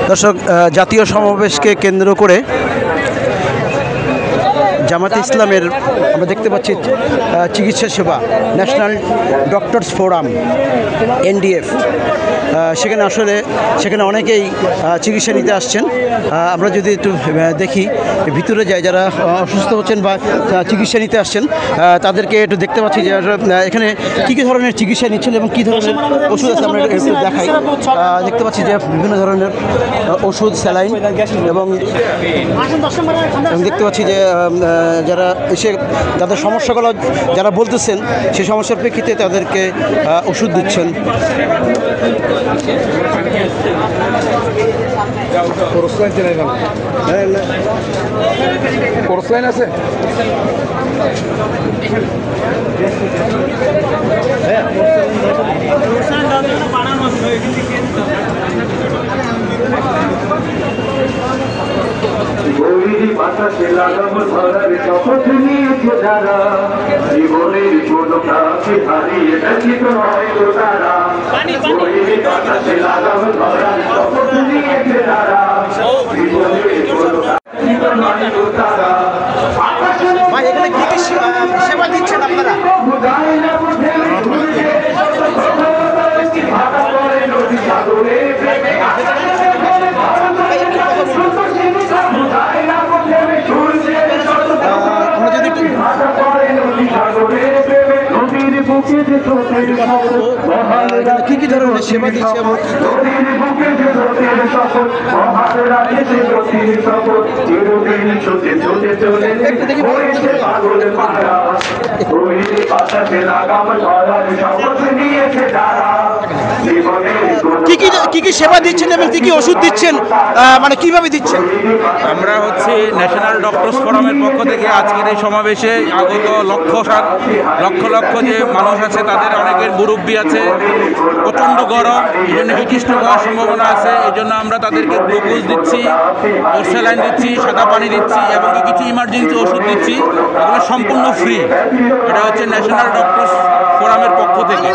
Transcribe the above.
দর্শক, জাতীয় সমাবেশকে কেন্দ্র করে জামাতে ইসলামের আমরা দেখতে পাচ্ছি চিকিৎসা সেবা ন্যাশনাল ডক্টরস ফোরাম NDF, সেখানে অনেকেই চিকিৎসা নিতে আসছেন। আমরা যদি একটু দেখি ভিতরে যাই, যারা অসুস্থ হচ্ছেন বা চিকিৎসা নিতে আসছেন তাদেরকে একটু দেখতে পাচ্ছি যে এখানে কী কী ধরনের চিকিৎসা নিচ্ছেন এবং কী ধরনের ওষুধ আছে আমরা একটু দেখাই। দেখতে পাচ্ছি যে বিভিন্ন ধরনের ওষুধ, স্যালাইন এবং দেখতে পাচ্ছি যে যারা এসে তাদের সমস্যাগুলো যারা বলতেছেন সেই সমস্যার প্রেক্ষিতে তাদেরকে ওষুধ দিচ্ছেন। আছে গৌরী বাতাসে লাগাম ধরার শপথ নিয়েছে যারা, জীবনের কোন কাছে হারিয়ে ব্যথিত হয় তো তারা। গৌরী বাতাসে লাগাম ধরার শপথ নিয়েছে যারা, জীবনের কোন কাছে হয় তো তারা। ভাই, এখানে কি কি সেবা দিচ্ছেন আপনারা? কি কি ধরনের সেবা দিচ্ছে? কি কি সেবা দিচ্ছেন এবং কি কি ওষুধ দিচ্ছেন, মানে কিভাবে দিচ্ছেন? আমরা ন্যাশনাল ডক্টরস ফোরামের পক্ষ থেকে আজকের এই সমাবেশে আগত লক্ষ লক্ষ যে মানুষ আছে, তাদের অনেকের মুরব্বী আছে, প্রচণ্ড গরম, এই জন্য হিটস্ট্রোক হওয়ার সম্ভাবনা আছে। এই জন্য আমরা তাদেরকে গ্লুকোজ দিচ্ছি, স্যালাইন দিচ্ছি, সাদা পানি দিচ্ছি এবং কিছু ইমার্জেন্সি ওষুধ দিচ্ছি। এগুলো সম্পূর্ণ ফ্রি। এটা ন্যাশনাল ডক্টরস ফোরামের পক্ষ থেকে।